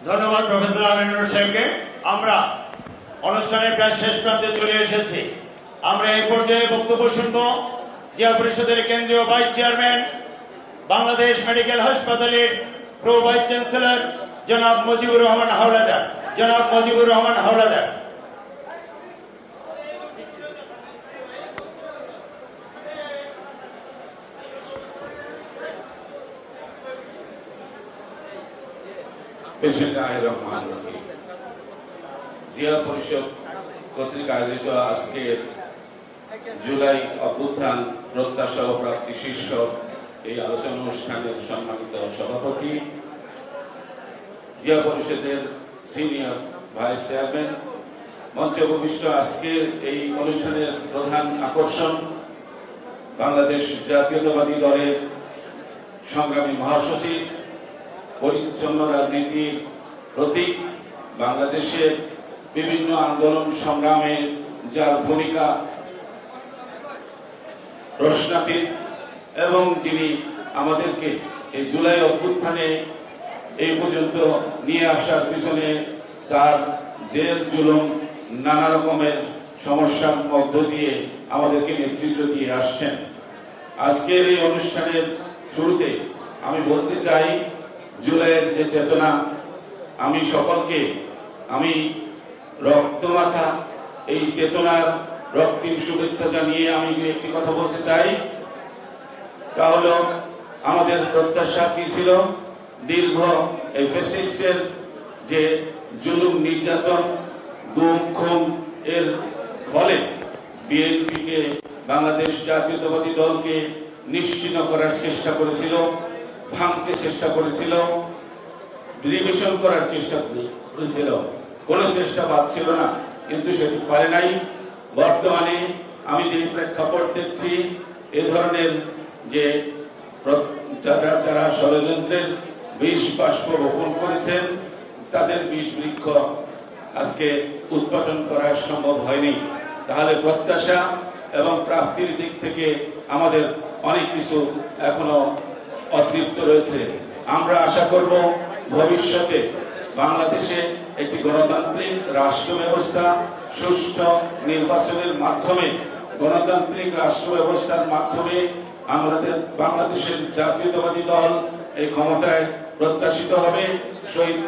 ধন্যবাদ প্রফেসর আমিনুর সাহেবকে। আমরা অনুষ্ঠানের প্রায় শেষ প্রান্তে চলে এসেছি। আমরা এই পর্যায়ে বক্তব্য শুনব জিয়া পরিষদের কেন্দ্রীয় ভাইস চেয়ারম্যান, বাংলাদেশ মেডিকেল হাসপাতালের প্রো ভাইস চ্যান্সেলর জনাব মুজিবুর রহমান হাওলাদার। জনাব মুজিবুর রহমান হাওলাদার। বিসমিল্লাহির রহমানির রহিম। জিয়া পরিষদ কর্তৃক আয়োজিত আজকের জুলাই অভ্যুত্থান প্রত্যাশা ও প্রাপ্তি শীর্ষক এই আলোচনা অনুষ্ঠানের সম্মানিত সভাপতি, জিয়া পরিষদের সিনিয়র ভাইস চেয়ারম্যান, মঞ্চে উপবিষ্ট আজকের এই অনুষ্ঠানের প্রধান আকর্ষণ বাংলাদেশ জাতীয়তাবাদী দলের সংগ্রামী মহাসচিব, পরিচ্ছন্ন রাজনীতির প্রতীক, বাংলাদেশের বিভিন্ন আন্দোলন সংগ্রামে যার ভূমিকা প্রশ্নাতীত এবং যিনি আমাদেরকে এই জুলাই অভ্যুত্থানে এই পর্যন্ত নিয়ে আসার পিছনে তার জেল জুলুম নানা রকমের সমস্যার মধ্য দিয়ে আমাদেরকে নেতৃত্ব দিয়ে আসছেন। আজকের এই অনুষ্ঠানের শুরুতে আমি বলতে চাই, জুলাইয়ের যে চেতনা, আমি সকলকে আমি রক্তমাখা এই চেতনার রক্তিম শুভেচ্ছা জানিয়ে আমি একটি কথা বলতে চাই। তা হলো, আমাদের প্রত্যাশা কি ছিল? দীর্ঘ এই ফ্যাসিস্টের যে জুলুম নির্যাতন গুম খুন এর ফলে বিএনপিকে, বাংলাদেশ জাতীয়তাবাদী দলকে নিশ্চিহ্ন করার চেষ্টা করেছিল, ভাঙতে চেষ্টা করেছিল, ডিভিশন করার চেষ্টা করেছিল। কোন চেষ্টা বাদ ছিল না, কিন্তু সেটি পারে নাই। বর্তমানে আমি যে প্রেক্ষাপট দেখছি, এ ধরনের যে যারা ষড়যন্ত্রের বিষ বাষ্প বপন করেছেন, তাদের বিষ বৃক্ষ আজকে উৎপাদন করা সম্ভব হয়নি। তাহলে প্রত্যাশা এবং প্রাপ্তির দিক থেকে আমাদের অনেক কিছু এখনো অতৃপ্ত রয়েছে। আমরা আশা করব ভবিষ্যতে বাংলাদেশে একটি গণতান্ত্রিক রাষ্ট্র ব্যবস্থা, সুষ্ঠু নির্বাচনের মাধ্যমে, গণতান্ত্রিক রাষ্ট্র ব্যবস্থার মাধ্যমে আমাদের বাংলাদেশের জাতীয়তাবাদী দল এই ক্ষমতায় প্রত্যাশিত হবে। শহীদ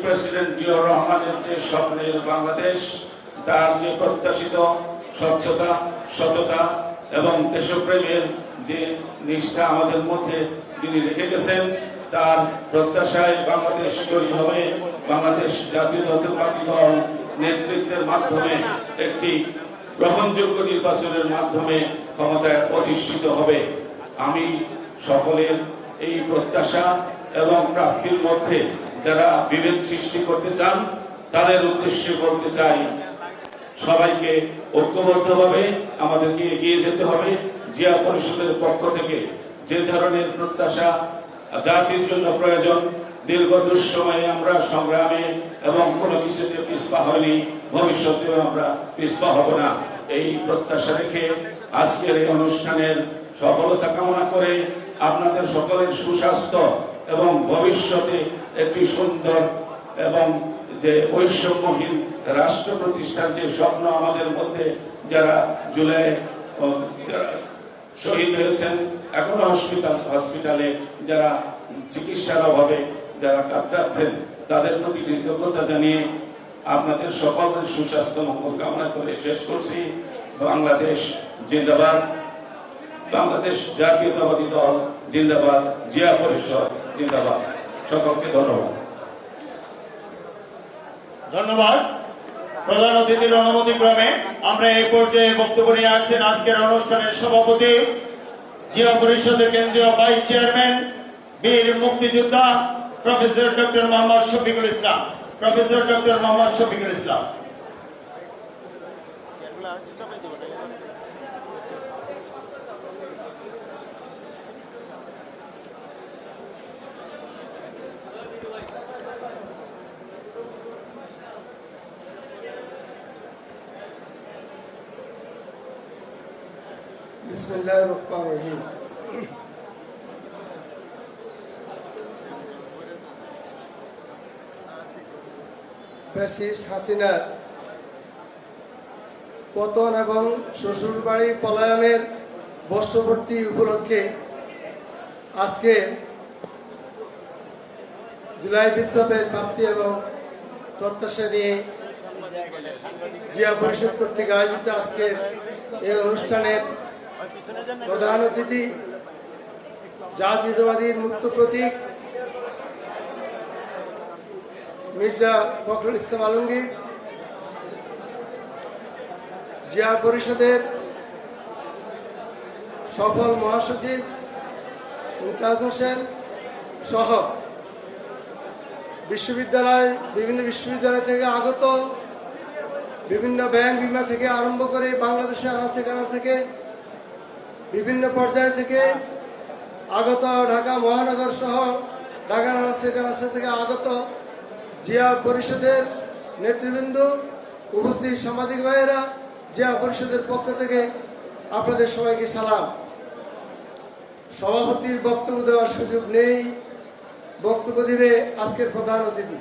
প্রেসিডেন্ট জিয়াউর রহমানের যে স্বপ্নের বাংলাদেশ, তার যে প্রত্যাশিত স্বচ্ছতা, সততা এবং দেশপ্রেমের যে নিষ্ঠা আমাদের মধ্যে তিনি রেখে গেছেন, তার প্রত্যাশায় বাংলাদেশ তৈরি হবে। বাংলাদেশ জাতীয়তাবাদী দল নেতৃত্বের মাধ্যমে একটি গ্রহণযোগ্য নির্বাচনের মাধ্যমে ক্ষমতায় অধিষ্ঠিত হবে। আমি সকলের এই প্রত্যাশা এবং প্রাপ্তির মধ্যে যারা বিভেদ সৃষ্টি করতে চান, তাদের উদ্দেশ্যে বলতে চাই, সবাইকে ঐক্যবদ্ধভাবে আমাদেরকে এগিয়ে যেতে হবে। জিয়া পরিষদের পক্ষ থেকে যে ধরনের প্রত্যাশা জাতির জন্য প্রয়োজন, দীর্ঘ দুঃসময়ে আমরা সংগ্রামে এবং কোনো কিছুতে পিছপা হয়নি, ভবিষ্যতেও আমরা পিছপা হব না, এই প্রত্যাশা রেখে আজকের এই অনুষ্ঠানের সফলতা কামনা করে আপনাদের সকলের সুস্বাস্থ্য এবং ভবিষ্যতে একটি সুন্দর এবং যে বৈষম্যহীন রাষ্ট্র প্রতিষ্ঠার যে স্বপ্ন আমাদের মধ্যে যারা জুলাই শহীদ হয়েছেন, এখনো হসপিটালে যারা চিকিৎসার অভাবে যারা কাতরাচ্ছেন, তাদের প্রতি কৃতজ্ঞতা জানিয়ে আপনাদের সকলের সুস্বাস্থ্য মঙ্গল কামনা করে শেষ করছি। বাংলাদেশ জিন্দাবাদ, বাংলাদেশ জাতীয়তাবাদী দল জিন্দাবাদ, জিয়া পরিষদ জিন্দাবাদ। সকলকে ধন্যবাদ। ধন্যবাদ। প্রধান অতিথির অনুমতি ক্রমে আমরা এই পর্যায়ে বক্তব্য নিয়ে আসছেন আজকের অনুষ্ঠানের সভাপতি, জিয়া পরিষদের কেন্দ্রীয় ভাইস চেয়ারম্যান, বীর মুক্তিযোদ্ধা professor doctor Mohammad Shafiqul Islam. Professor doctor Mohammad Shafiqul Islam. বিসমিল্লাহির রহমানির রহিম। ফ্যাসিস্ট হাসিনার পতন এবং শ্বশুরবাড়ি পলায়নের বর্ষপূর্তি উপলক্ষে আজকে জুলাই বিপ্লবের প্রাপ্তি এবং প্রত্যাশা নিয়ে জিয়া পরিষদ কর্তৃক আয়োজিত আজকের এই অনুষ্ঠানের প্রধান অতিথি জাতীয়তাবাদীর মুক্ত প্রতীক মির্জা ফখরুল ইসলাম আলমগীর, জিয়া পরিষদের সফল মহাসচিব মুমতাজ হোসেন সহ বিভিন্ন বিশ্ববিদ্যালয় থেকে আগত, বিভিন্ন ব্যাংক বিমা থেকে আরম্ভ করে বাংলাদেশে আনাচে কানা থেকে বিভিন্ন পর্যায় থেকে আগত, ঢাকা মহানগর সহ ঢাকার আনাচে কানাচে থেকে আগত জিয়া পরিষদের নেতৃবৃন্দ, উপস্থিত সাংবাদিক ভাইয়েরা, জিয়া পরিষদের পক্ষ থেকে আপনাদের সবাইকে সালাম। সভাপতির বক্তব্য দেওয়ার সুযোগ নেই, বক্তব্য দিবে আজকের প্রধান অতিথি।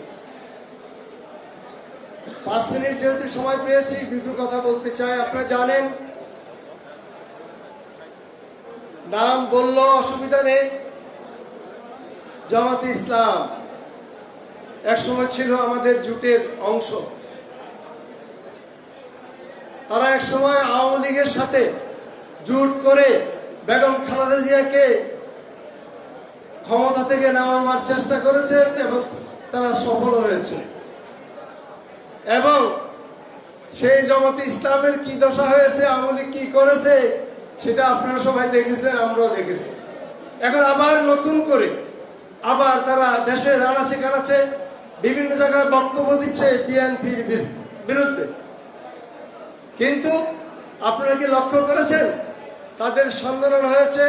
5 মিনিট যেহেতু সময় পেয়েছি, দুটো কথা বলতে চাই। আপনারা জানেন, নাম বলল অসুবিধা নেই, জামাতে ইসলাম একসময় ছিল আমাদের জোটের অংশ। তারা একসময় আওয়ামী লীগের সাথে জোট করে বেগম খালেদা জিয়াকে ক্ষমতা থেকে নামাবার চেষ্টা করেছেন এবং তারা সফল হয়েছে। এবং সেই জামাতে ইসলামের কি দশা হয়েছে, আওয়ামী লীগ কি করেছে, সেটা আপনারা সবাই দেখেছেন, আমরাও দেখেছি। এখন আবার নতুন করে আবার তারা দেশের আনাচে কানাচে বিভিন্ন জায়গায় বক্তব্য দিচ্ছে বিএনপির বিরুদ্ধে। কিন্তু আপনারা কি লক্ষ্য করেছেন, তাদের সম্মেলন হয়েছে,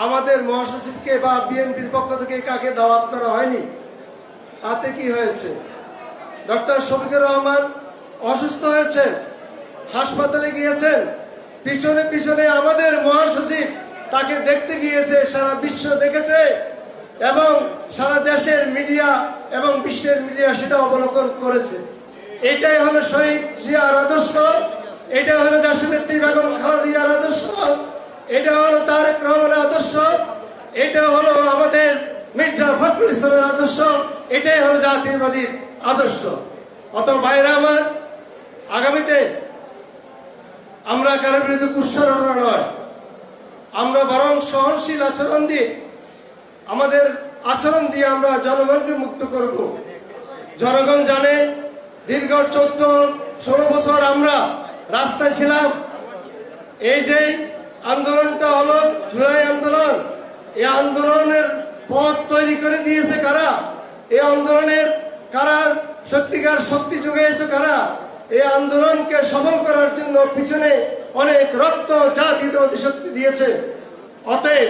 আমাদের মহাসচিবকে বা বিএনপির পক্ষ থেকে কাকে দাওয়াত করা হয়নি। তাতে কি হয়েছে? ডক্টর শফিকুর রহমান অসুস্থ হয়েছেন, হাসপাতালে গিয়েছেন, পিছনে পিছনে আমাদের মহাসচিব তাকে দেখতে গিয়েছে, সারা বিশ্ব দেখেছে এবং সারা দেশের মিডিয়া এবং বিশ্বের মিডিয়া সেটা অবলোকন করেছে। এটাই হলো শহীদ জিয়ার আদর্শ, এটা হলো দেশনেত্রী বেগম খালেদা জিয়ার আদর্শ, এটা হলো তারেক রহমানের আদর্শ, এটা হলো আমাদের মির্জা ফখরুল ইসলামের আদর্শ, এটাই হলো জাতীয়বাদীর আদর্শ। অত ভাইরা আমার, আগামীতে আমরা কারোর বিরুদ্ধে কুৎসরণা নয়, আমরা বরং সহনশীল আচরণ দিয়ে, আমাদের আচরণ দিয়ে আমরা জনগণকে মুক্ত করব। জনগণ জানে দীর্ঘ 14-16 বছর আমরা রাস্তায় ছিলাম। এই যে আন্দোলনটা হলো জুলাই আন্দোলন, এই আন্দোলনের পথ তৈরি করে দিয়েছে কারা? এই আন্দোলনের কারা সত্যিকার শক্তি যোগাইছে কারা? এই আন্দোলনকে সফল করার জন্য পিছনে অনেক রক্ত জাতীয়তাবাদী শক্তি দিয়েছে। অতএব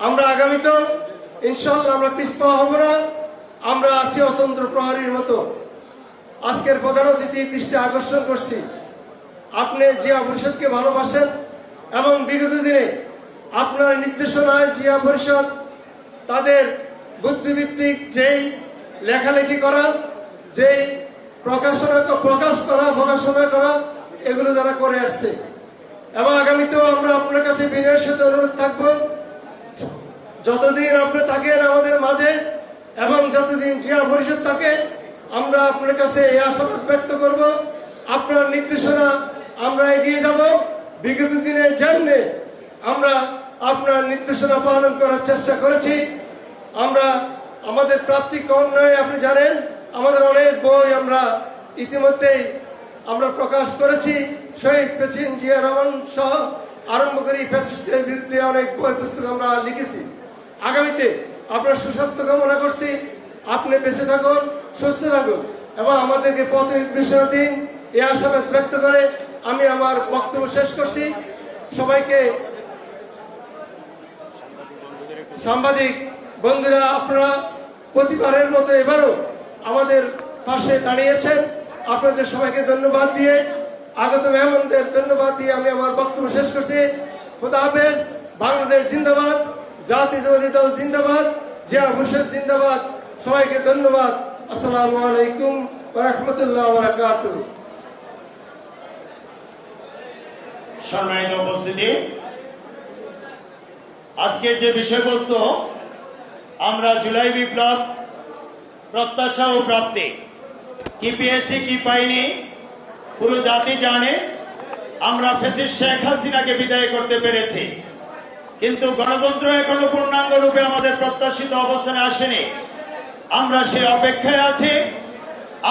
আমরা আগামীতেও ইনশাআল্লাহ আমরা পিছপা হব না, আমরা আছি অতন্ত্র প্রহরীর মতো। আজকের প্রধান অতিথির দৃষ্টি আকর্ষণ করছি, আপনি জিয়া পরিষদকে ভালোবাসেন এবং বিগত দিনে আপনার নির্দেশনায় জিয়া পরিষদ তাদের বুদ্ধিভিত্তিক যেই লেখালেখি করা, যেই প্রকাশনা করা এগুলো যারা করে আসছে। এবং আগামীতেও আমরা আপনার কাছে বিনয়ের সাথে অনুরোধ থাকবো, যতদিন আপনি থাকেন আমাদের মাঝে এবং যতদিন জিয়া পরিষদ থাকে, আমরা আপনার কাছে এই আশাবাদ ব্যক্ত করব, আপনার নির্দেশনা আমরা এগিয়ে যাব। বিগত দিনে যেমনি আমরা আপনার নির্দেশনা পালন করার চেষ্টা করেছি, আমরা আমাদের প্রাপ্তি কম নয়, আপনি জানেন আমাদের অনেক বই আমরা ইতিমধ্যেই আমরা প্রকাশ করেছি। শহীদ প্রেসিডেন্ট জিয়া রহমান সহ আরম্ভ করে ফ্যাসিস্টদের বিরুদ্ধে অনেক বই পুস্তক আমরা লিখেছি। আগামীতে আপনার সুস্বাস্থ্য কামনা করছি, আপনি বেঁচে থাকুন, সুস্থ থাকুন এবং আমাদেরকে পথ নির্দেশনা দিন, এই আশাবাদ ব্যক্ত করে আমি আমার বক্তব্য শেষ করছি। সবাইকে, সাংবাদিক বন্ধুরা, আপনারা প্রতিবারের মতো এবারও আমাদের পাশে দাঁড়িয়েছেন, আপনাদের সবাইকে ধন্যবাদ দিয়ে, আগত মেহমানদের ধন্যবাদ দিয়ে আমি আমার বক্তব্য শেষ করছি। খোদা হাফেজ। বাংলাদেশ জিন্দাবাদ, জাতীয়তাবাদী দল জিন্দাবাদ, জিয়া পরিষদ জিন্দাবাদ। সবাইকে ধন্যবাদ। আসসালামু আলাইকুম ওয়া রাহমাতুল্লাহি ওয়া বারাকাতুহু। সম্মানিত উপস্থিতি, আজকের যে বিষয়বস্তু, আমরা জুলাই বিপ্লব প্রত্যাশা ও প্রাপ্তি, কি পেয়েছি কি পাইনি পুরো জাতি জানে। আমরা ফ্যাসিস্ট শেখ হাসিনাকে বিদায় করতে পেরেছি, কিন্তু গণতন্ত্র এখনো পূর্ণাঙ্গ রূপে আমাদের প্রত্যাশিত অবস্থানে আসেনি। আমরা সেই অপেক্ষায় আছি।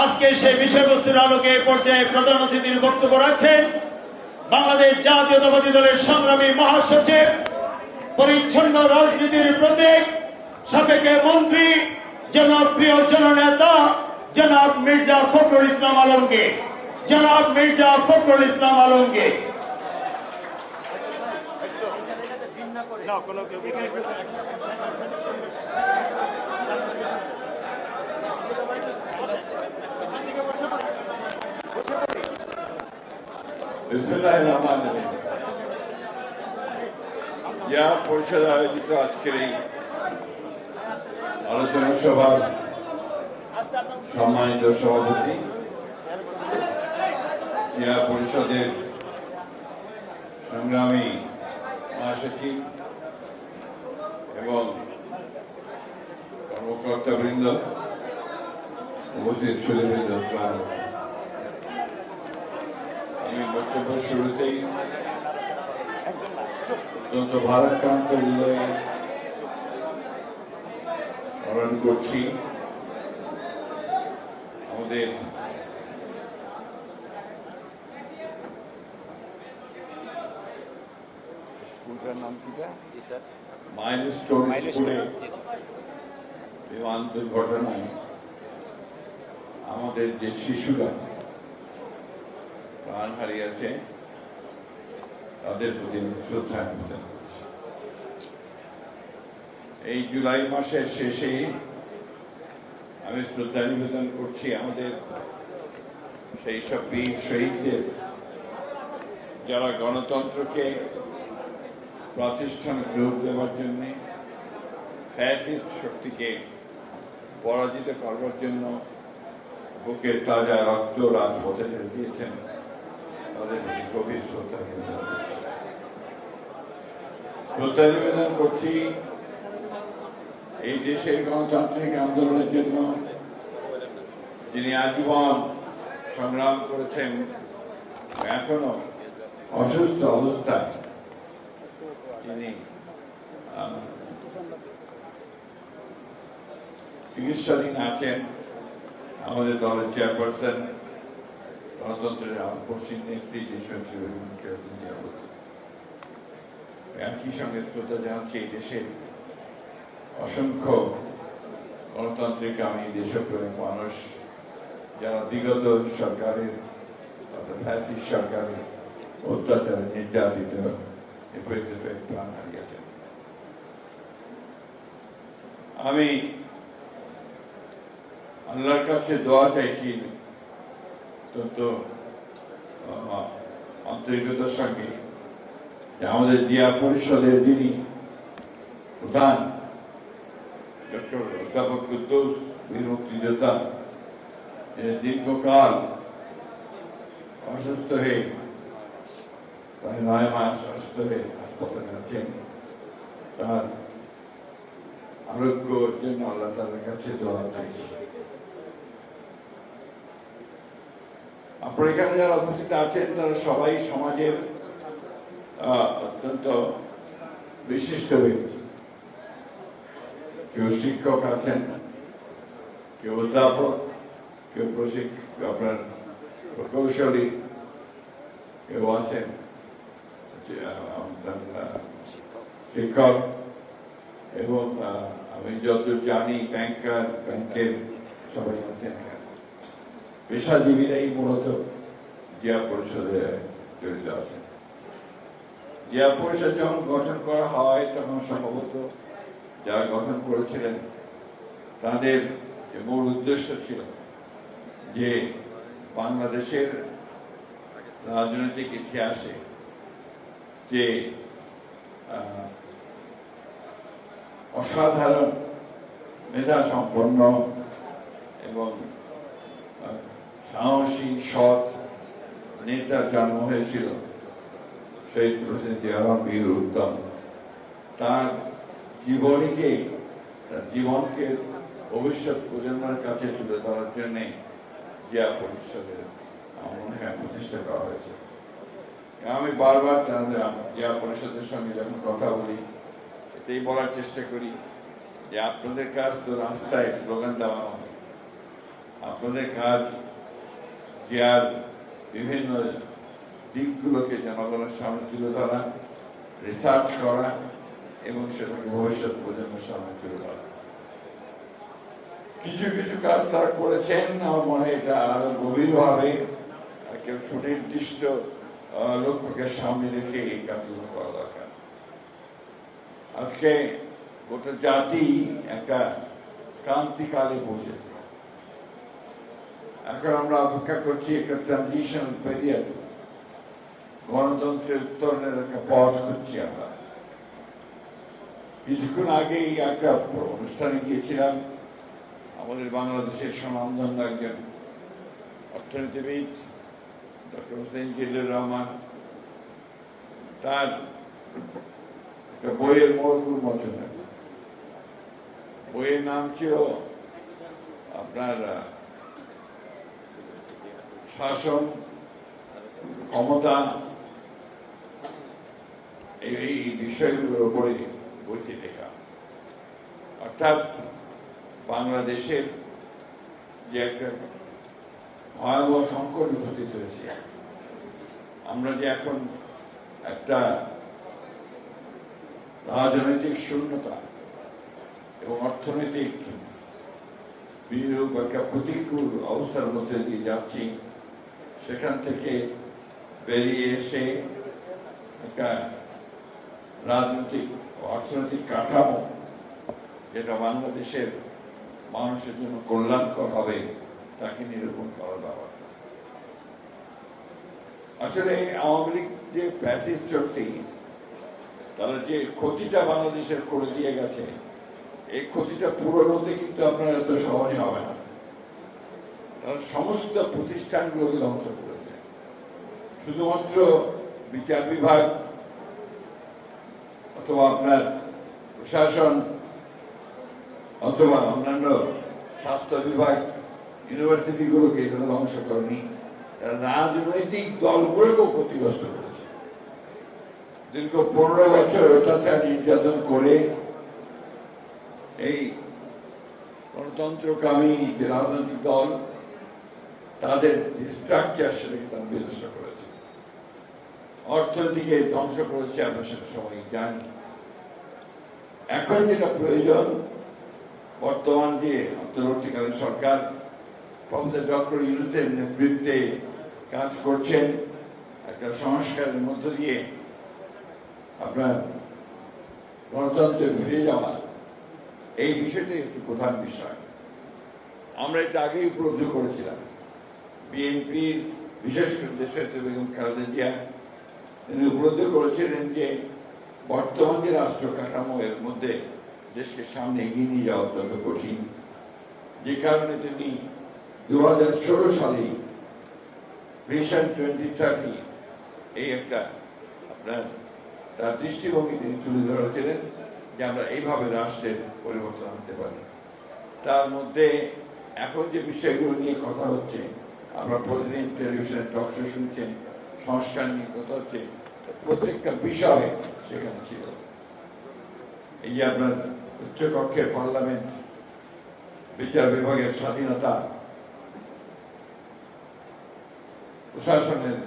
আজকে সেই বিষয়বস্তুর আলোকে এ পর্যায়ে প্রধান অতিথির বক্তব্য রাখছেন বাংলাদেশ জাতীয়তাবাদী দলের সংগ্রামী মহাসচিব, পরিচ্ছন্ন রাজনীতির প্রতীক, সাবেক মন্ত্রী, জনপ্রিয় জননেতা জনাব মির্জা ফখরুল ইসলাম আলমগীর। জনাব মির্জা ফখরুল ইসলাম আলমগীর। বিসমিল্লাহিররহমানিররহিম। জিয়া পরিষদ আয়োজিত আজকের এই আলোচনা সভার সম্মানিত সভাপতি, জিয়া পরিষদের সংগ্রামী মহাসচিব এবং কর্মকর্তাবৃন্দ, উপস্থিত সুধীবৃন্দ, আমি বক্তব্য শুরুতেই অত্যন্ত ভারাক্রান্ত হৃদয়ে স্মরণ করছি আমাদের স্কুলটার নাম কি? মাইলস্টোন স্কুলে বিমান দুর্ঘটনায় আমাদের যে শিশুরা প্রাণ হারিয়েছে তাদের প্রতি শ্রদ্ধা নিবেদন করছি। এই জুলাই মাসের শেষে আমি শ্রদ্ধা নিবেদন করছি আমাদের সেই সব বীর শহীদদের, যারা গণতন্ত্রকে প্রাতিষ্ঠানিক রূপ দেওয়ার জন্য, ফ্যাসিস্ট শক্তিকে পরাজিত করবার জন্য বুকের তাজা রক্ত রাজপথে ঢেলে দিয়েছেন। তাদের প্রতি গভীর শ্রদ্ধা নিবেদন করছি। শ্রদ্ধা নিবেদন করছি এই দেশের গণতান্ত্রিক আন্দোলনের জন্য যিনি আজীবন সংগ্রাম করেছেন, এখনো অসুস্থ অবস্থায় তিনি চিকিৎসাধীন আছেন, আমাদের দলের চেয়ারপারসন, গণতন্ত্রের আপসীন নেত্রী দেশনেত্রী বেগম খালেদা জিয়া। একই সঙ্গে শ্রদ্ধা জানাচ্ছি এই দেশের অসংখ্য গণতান্ত্রিক আমি দেশপ্রেমিক মানুষ, যারা বিগত সরকারের অর্থাৎ ফ্যাসিস্ট সরকারের অত্যাচারে নির্যাতিত প্রাণ হারিয়েছেন। আমি আল্লাহর কাছে দোয়া চাইছি অত্যন্ত আন্তরিকতার সঙ্গে, যে আমাদের জিয়া পরিষদের যিনি প্রধান ডক্টর অধ্যাপক কুদ্দুস, বীর মুক্তিযোদ্ধা, দীর্ঘকাল অসুস্থ হয়ে প্রায় 9 মাস অসুস্থ হয়ে হাসপাতালে আছেন, তার আরোগ্যের জন্য আল্লাহ তাআলার কাছে দোয়া চাইছি। আপনারা এখানে যারা উপস্থিত আছেন তারা সবাই সমাজের অত্যন্ত বিশিষ্ট ব্যক্তি। কেউ শিক্ষক আছেন, কেউ অধ্যাপক, কেউ আপনার প্রকৌশলী, কেউ আছেন শিক্ষক, এবং আমি যত জানি ব্যাংকের সবাই আছেন। পেশাজীবীরাই মূলত জিয়া পরিষদে জড়িত আছেন। জিয়া পরিষদ যখন গঠন করা হয় তখন সম্ভবত যারা গঠন করেছিলেন তাদের যে মূল উদ্দেশ্য ছিল যে বাংলাদেশের রাজনৈতিক ইতিহাসে যে অসাধারণ মেধা সম্পন্ন এবং সাহসী সৎ নেতার জন্ম হয়েছিল শহীদ প্রেসিডেন্ট জিয়াউর বীর উত্তম। তার জীবনীকে, তার জীবনকে ভবিষ্যৎ প্রজন্মের কাছে তুলে ধরার জন্য জিয়া পরিষদের আমার মনে হয় প্রতিষ্ঠা করা হয়েছে। আমি বারবার জানাতে জিয়া পরিষদের সঙ্গে যখন কথা বলি এতেই বলার চেষ্টা করি যে আপনাদের কাজ তো রাস্তায় স্লোগান দেওয়া নয়, আপনাদের কাজ জিয়ার বিভিন্ন দিকগুলোকে জনগণের সামনে তুলে ধরা, রিসার্চ করা এবং সেটাকে ভবিষ্যৎ প্রজন্মের সামনে তুলে ধরা। কিছু কিছু কাজ তারা করেছেন, আমার মনে হয় এটা আরো গভীরভাবে কেউ সুনির্দিষ্ট লক্ষ্যকে সামনে রেখে এই কাজগুলো করা দরকার। আজকে গোটা জাতি একটা ক্রান্তিকালে পৌঁছেছে। এখন আমরা অপেক্ষা করছি একটা ট্রানজিশন পিরিয়ড, গণতন্ত্রের উত্তরণের একটা পথ খুঁজছি আমরা। কিছুক্ষণ আগেই একটা অনুষ্ঠানে গিয়েছিলাম, আমাদের বাংলাদেশের স্বনামধন্য একজন অর্থনীতিবিদ ডক্টর হোসেন জিল্লুর রহমান, তার একটা বইয়ের মরকুর মোচন। বইয়ের নাম ছিল আপনার শাসন, ক্ষমতা, এই বিষয়গুলোর উপরে বইটি লেখা। অর্থাৎ বাংলাদেশের যে একটা ভয়াবহ সংকট উপস্থিত হয়েছে, আমরা যে এখন একটা রাজনৈতিক শূন্যতা এবং অর্থনৈতিক বিরূপ একটা প্রতিকূল অবস্থার মধ্যে দিয়ে যাচ্ছি, সেখান থেকে বেরিয়ে এসে একটা রাজনৈতিক অর্থনৈতিক কাঠামো যেটা বাংলাদেশের মানুষের জন্য কল্যাণকর হবে তাকে নিরূপণ করার ব্যাপার। আসলে আওয়ামী লীগ যে ফ্যাসিস্ট শক্তি, তারা যে ক্ষতিটা বাংলাদেশের করে দিয়ে গেছে, এই ক্ষতিটা পূরণ হতে কিন্তু আপনার এত সহজে হবে না। তারা সমস্ত প্রতিষ্ঠানগুলোকে ধ্বংস করেছে। শুধুমাত্র বিচার বিভাগ অথবা আপনার প্রশাসন অথবা অন্যান্য স্বাস্থ্য বিভাগ, ইউনিভার্সিটিগুলোকে তারা ধ্বংস করেনি, তারা রাজনৈতিক দলগুলোকেও ক্ষতিগ্রস্ত করেছে। দীর্ঘ 15 বছর অত্যাচার নির্যাতন করে এই গণতন্ত্রকামী যে রাজনৈতিক দল, তাদের স্ট্রাকচার সেটাকে তারা বিনষ্ট করেছে, অর্থনীতিকে ধ্বংস করেছে। আমরা সেটা সবাই জানি। এখন যেটা প্রয়োজন, বর্তমান যে অন্তর্বর্তীকালীন সরকার প্রফেসর ডক্টর ইউনূসের নেতৃত্বে কাজ করছেন, একটা সংস্কারের মধ্য দিয়ে আপনার গণতন্ত্রে ফিরে যাওয়া, এই বিষয়টাই একটি প্রধান বিষয়। আমরা এটা আগেই উপলব্ধি করেছিলাম। বিএনপির বিশেষ করে দেশনেত্রী বেগম খালেদা জিয়া তিনি উপলব্ধি করেছিলেন যে বর্তমান যে রাষ্ট্র কাঠামো, এর মধ্যে দেশকে সামনে এগিয়ে নিয়ে যাওয়া অত্যন্ত কঠিন। যে কারণে তিনি 2016 সালেই ভিশন 2030 এই একটা আপনার তার দৃষ্টিভঙ্গি তিনি তুলে ধরেছিলেন যে আমরা এইভাবে রাষ্ট্রের পরিবর্তন আনতে পারি। তার মধ্যে এখন যে বিষয়গুলো নিয়ে কথা হচ্ছে, আমরা প্রতিদিন টেলিভিশনে টক শো শুনছেন, সংস্কার নিয়ে কথা হচ্ছে, প্রত্যেকটা বিষয় সেখানে ছিল। এই যে আপনার উচ্চকক্ষের পার্লামেন্ট, বিচার বিভাগের স্বাধীনতা, প্রশাসনের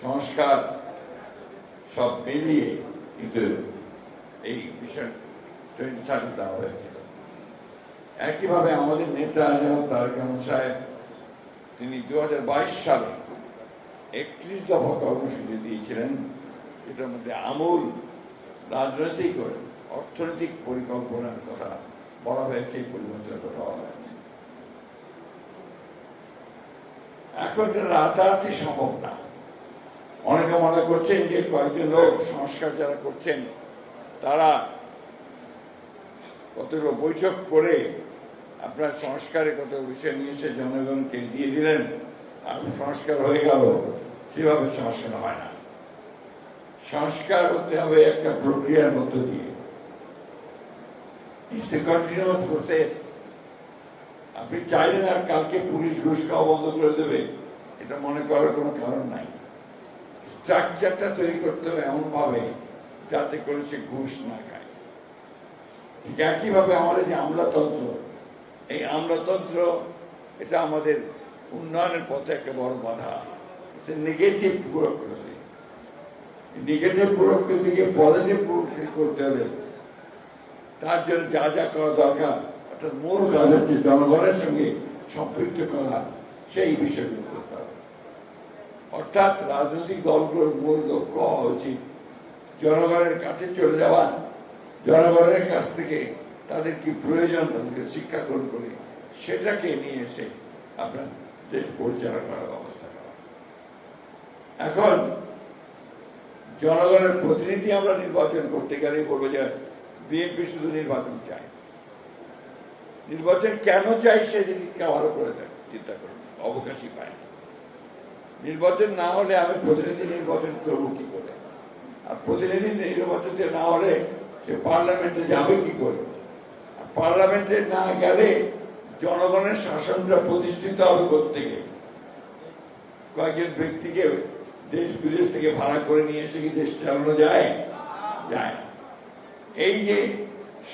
সংস্কার, সব মিলিয়ে কিন্তু এই বিষয় 2030 দেওয়া হয়েছিল। একইভাবে আমাদের নেতা যেমন তারেক রহমান সাহেব, তিনি 2022 সালে 31 দফা কর্মসূচি দিয়েছিলেন, এটার মধ্যে আমূল রাজনৈতিক ও অর্থনৈতিক পরিকল্পনার কথা বলা হয়েছে, পরিবর্তনের কথা বলা হয়েছে। এখন রাতারাতি সম্ভব না। অনেকে মনে করছেন যে কয়েকজন লোক সংস্কার যারা করছেন তারা কতগুলো বৈঠক করে আপনার সংস্কারের কত বিষয় নিয়ে এসে জনগণকে দিয়ে দিলেন, আর সংস্কার হয়ে গেল, সেভাবে সংস্কার হয় না। সংস্কার হতে হবে একটা প্রক্রিয়ার মধ্য দিয়ে। It's a continuous process. আপনি চাইলেন আর কালকে পুলিশ ঘুষ খাওয়া বন্ধ করে দেবে, এটা মনে করার কোনো কারণ নাই। স্ট্রাকচারটা তৈরি করতে হবে এমন ভাবে যাতে করে সে ঘুষ না খায়। ঠিক একইভাবে আমাদের যে আমলাতন্ত্র, এই আমলাতন্ত্র এটা আমাদের উন্নয়নের পথে একটা বড় বাধা। Negative bureaucracy. নেগেটিভ ব্যুরোক্রেসিকে পজিটিভ ব্যুরোক্রেসি করতে হবে, তার জন্য যা যা করা দরকার, অর্থাৎ মূল কাজ হচ্ছে জনগণের সঙ্গে সম্পৃক্ত করা, সেই বিষয়গুলো করতে হবে। অর্থাৎ রাজনৈতিক দলগুলোর মূল লক্ষ্য হওয়া উচিত জনগণের কাছে চলে যাওয়া, জনগণের কাছ থেকে তাদের কি প্রয়োজন তাদেরকে শিক্ষা গ্রহণ করে সেটাকে নিয়ে এসে আপনার দেশ পরিচালনা করার ব্যবস্থা করা। এখন জনগণের প্রতিনিধি আমরা নির্বাচন করতে গেলে বলবো যে বিএনপি শুধু নির্বাচন চায়। নির্বাচন কেন চাই সেদিকে আরো করে দেয়, চিন্তা করুন, অবকাশই পায় না। নির্বাচন না হলে আমি প্রতিনিধি নির্বাচন করবো কি করে? আর প্রতিনিধি নির্বাচন না হলে সে পার্লামেন্টে যাবে কি করে? আর পার্লামেন্টে না গেলে জনগণের শাসনটা প্রতিষ্ঠিত হবে কোত্থেকে? কয়েকজন ব্যক্তিকে দেশ বিদেশ থেকে ভাড়া করে নিয়ে এসে কি দেশ চালানো যায়? যায় না। এই যে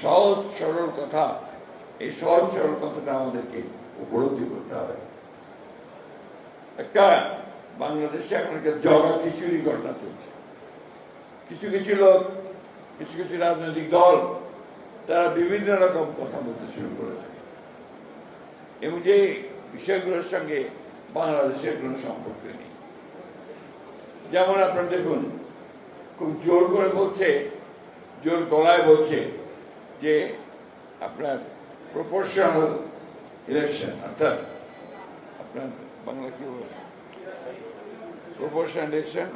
সহজ সরল কথা, এই সহজ সরল কথাটা আমাদেরকে উপলব্ধি করতে হবে। একটা বাংলাদেশে এখন একটা জগা খিচুড়ি ঘটনা চলছে। কিছু কিছু লোক, কিছু কিছু রাজনৈতিক দল, তারা বিভিন্ন রকম কথা বলতে শুরু করেছে এবং যে বিষয়গুলোর সঙ্গে বাংলাদেশের কোনো সম্পর্ক নেই। যেমন আপনারা দেখুন, খুব জোর করে বলছে, জোর গলায় বলছে যে আপনার প্রপোর্শনাল ইলেকশন, অর্থাৎ আপনার বাংলা কি বলে, প্রপোর্শনাল ইলেকশন,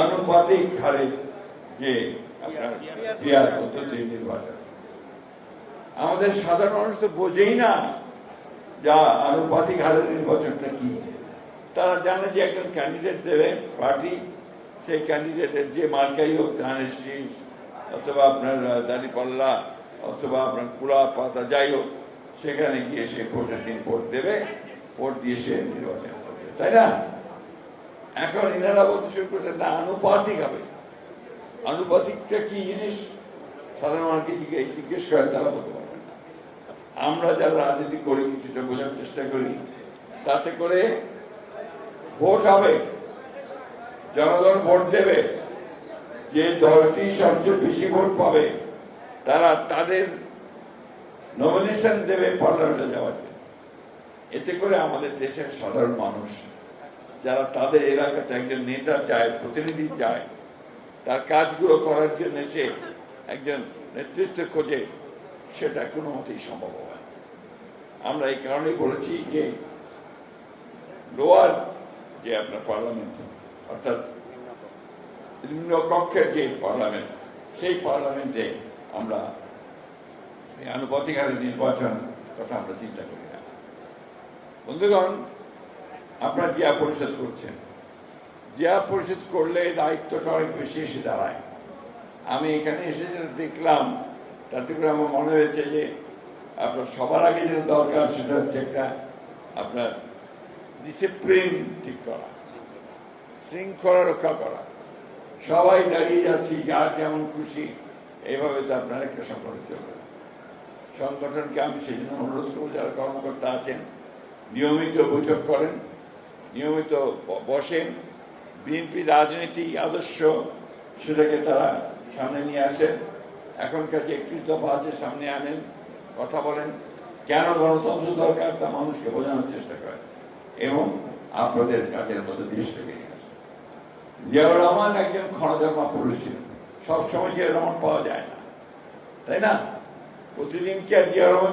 আনুপাতিক হারে যে আপনার পিয়ার পদ্ধতি নির্বাচন। আমাদের সাধারণ মানুষ তো বোঝেই না যা আনুপাতিক হারের নির্বাচনটা কি। তারা জানে যে একজন ক্যান্ডিডেট দেবে পার্টি, সেই ক্যান্ডিডেটের যে মার্কাই হোক, ধানের শীষ অথবা আপনার দাঁড়িপাল্লা অথবা আপনার কুড়া পাতা যাই হোক, সেখানে গিয়ে সে ভোটের দিন ভোট দেবে, ভোট দিয়ে সে নির্বাচন করবে, তাই না? এখন এনারা বলতে শুরু করছে না, আনুপাতিক হবে। আনুপাতিকটা কি জিনিস সাধারণ মানুষকে জিজ্ঞেস করেন, তারা বলতে পারবেন না। আমরা যারা রাজনীতি করি কিছুটা বোঝার চেষ্টা করি, তাতে করে ভোট হবে, জনগণ ভোট দেবে, যে দলটি সবচেয়ে বেশি ভোট পাবে তারা তাদের নমিনেশন দেবে পার্লামেন্টে যাওয়ার জন্য। এতে করে আমাদের দেশের সাধারণ মানুষ যারা তাদের এলাকাতে একজন নেতা চায়, প্রতিনিধি চায়, তার কাজগুলো করার জন্য সে একজন নেতৃত্ব খোঁজে, সেটা কোনো মতেই সম্ভব হয় না। আমরা এই কারণেই বলেছি যে লোয়ার যে আপনার পার্লামেন্ট, অর্থাৎ নিম্ন কক্ষের যে পার্লামেন্ট, সেই পার্লামেন্টে আমরা এই আনুপাতিক হারে নির্বাচন কথা আমরা চিন্তা করি না। বন্ধুগণ, আপনারা জিয়া পরিষদ করছেন, জিয়া পরিষদ করলে দায়িত্বটা অনেক বেশি এসে দাঁড়ায়। আমি এখানে এসে যেটা দেখলাম, তাতে করে আমার মনে হয়েছে যে আপনার সবার আগে যেটা দরকার সেটা হচ্ছে একটা আপনার ডিসিপ্লিন ঠিক করা, শৃঙ্খলা রক্ষা করা। সবাই দাঁড়িয়ে যাচ্ছি যার যেমন খুশি, এইভাবে তো আপনার একটা সংগঠন চলবে না। সংগঠনকে আমি সেই জন্য অনুরোধ করবো, যারা কর্মকর্তা আছেন নিয়মিত বৈঠক করেন, নিয়মিত বসেন, বিএনপি রাজনীতি আদর্শ সেটাকে তারা সামনে নিয়ে আসেন। এখনকার যে 31 দফা আছে সামনে আনেন, কথা বলেন, কেন গণতন্ত্র দরকার তা মানুষকে বোঝানোর চেষ্টা করেন এবং আপনাদের কাজের মধ্যে দেশটাকে নিয়ে আসেন। জিয়াউর রহমান একজন ক্ষণধর্মা পুরুষ ছিলেন, সবসময় জিয়াউর রহমান পাওয়া যায় না, তাই না? প্রতিদিন কি আর জিয়াউর রহমান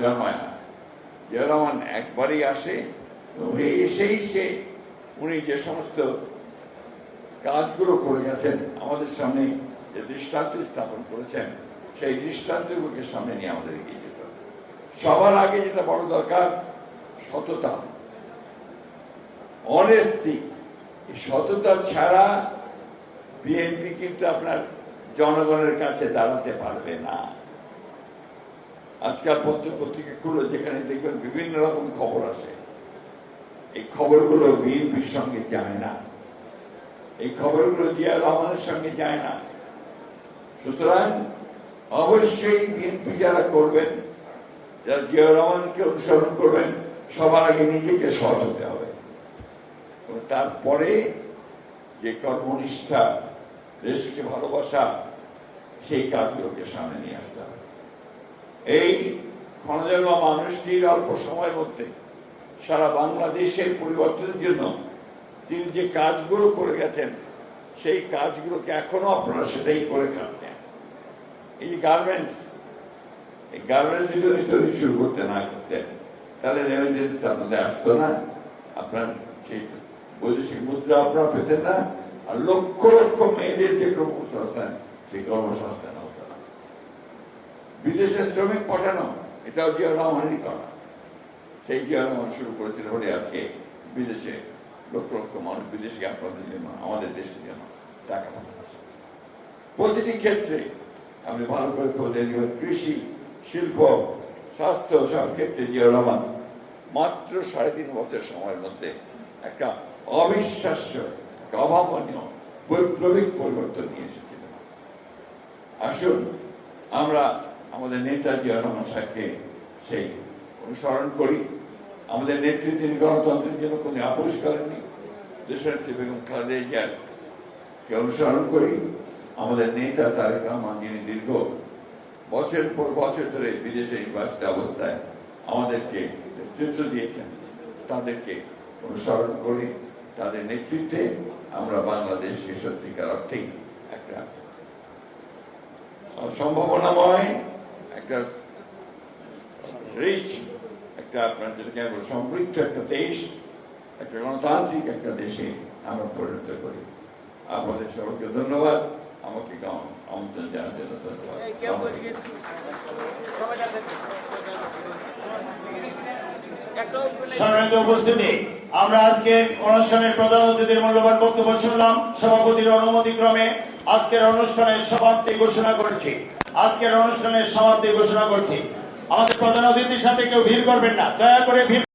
জন্মায় না। জিয়াউর রহমান একবারই আসে এবং এসেই সে উনি যে সমস্ত কাজগুলো করে গেছেন, আমাদের সামনে যে দৃষ্টান্ত স্থাপন করেছেন, সেই দৃষ্টান্তগুলোকে সামনে নিয়ে আমাদের এগিয়ে যেতে হবে। সবার আগে যেটা বড় দরকার, সততা, অনেস্টি, সততা ছাড়া বিএনপি কিন্তু আপনার জনগণের কাছে দাঁড়াতে পারবে না। আজকাল পত্রিকা খুলে যেখানে দেখবেন বিভিন্ন রকম খবর আসে, এই খবরগুলো বিএনপির সঙ্গে যায় না, এই খবরগুলো জিয়া রহমানের সঙ্গে যায় না। সুতরাং অবশ্যই বিএনপি যারা করবেন, যারা জিয়া রহমানকে অনুসরণ করবেন, সবার আগে নিজেকে সৎ হতে হবে এবং তারপরে যে কর্মনিষ্ঠা, দেশকে ভালোবাসা, সেই কাজগুলোকে সামনে নিয়ে আসতে হবে। এই ক্ষণজন্মা মানুষটির অল্প সময়ের মধ্যে সারা বাংলাদেশের পরিবর্তনের জন্য তিনি যে কাজগুলো করে গেছেন, সেই কাজগুলোকে এখনো আপনারা সেটাই করে খাচ্ছেন। এই গার্মেন্টস, এই গার্মেন্টস যদি তৈরি শুরু করতে না করতেন, তাহলে রেমিটেন্স আপনাদের আসতো না, আপনার সেই বৈদেশিক মুদ্রা আপনারা পেতেন না, আর লক্ষ লক্ষ মেয়েদের যে কর্মসংস্থান, সেই কর্মসংস্থান হতো না। বিদেশে শ্রমিক পাঠানো, এটাও জিয়া রহমানেরই করা। সেই জিয়া রহমান শুরু করেছিল বলে আজকে বিদেশে লক্ষ লক্ষ মানুষ বিদেশে আপনাদের জন্য, আমাদের দেশের জন্য টাকা পাঠাচ্ছে। প্রতিটি ক্ষেত্রে আপনি ভালো করে খোঁজে দেবেন, কৃষি, শিল্প, স্বাস্থ্য, সব ক্ষেত্রে জিয়া রহমান মাত্র 3.5 বছর সময়ের মধ্যে একটা অবিশ্বাস্য, একটা অভাবনীয় বৈপ্লবিক পরিবর্তন নিয়ে এসেছিলেন। আসুন আমরা আমাদের নেতা জিয়া রহমান সাহেবকে সেই অনুসরণ করি। আমাদের নেতৃত্বে তিনি গণতন্ত্রের জন্য কোনো আপোষ করেননি। দেশনেত্রী বেগম খালেদা জিয়াকে অনুসরণ করি। আমাদের নেতা তারেক রহমান, যিনি দীর্ঘ বছরের পর বছর ধরে বিদেশে নির্বাসিত অবস্থায় আমাদেরকে নেতৃত্ব দিয়েছেন, তাদেরকে অনুসরণ করি। তাদের নেতৃত্বে আমরা বাংলাদেশকে সত্যিকার অর্থেই একটা সম্ভাবনাময়, একটা রিচ, একটা আপনার যেটাকে আমরা সমৃদ্ধ একটা দেশ, একটা গণতান্ত্রিক একটা দেশে আমরা পরিণত করি। আপনাদের সবাইকে ধন্যবাদ, আমাকে আমন্ত্রণ জানার জন্য ধন্যবাদ। সম্মানিত উপস্থিতি, আমরা আজকের অনুষ্ঠানের প্রধান অতিথির মূল্যবান বক্তব্য শুনলাম। সভাপতির অনুমতিক্রমে আজকের অনুষ্ঠানের সমাপ্তি ঘোষণা করছি। আমাদের প্রধান অতিথির সাথে কেউ ভিড় করবেন না, দয়া করে ভিড়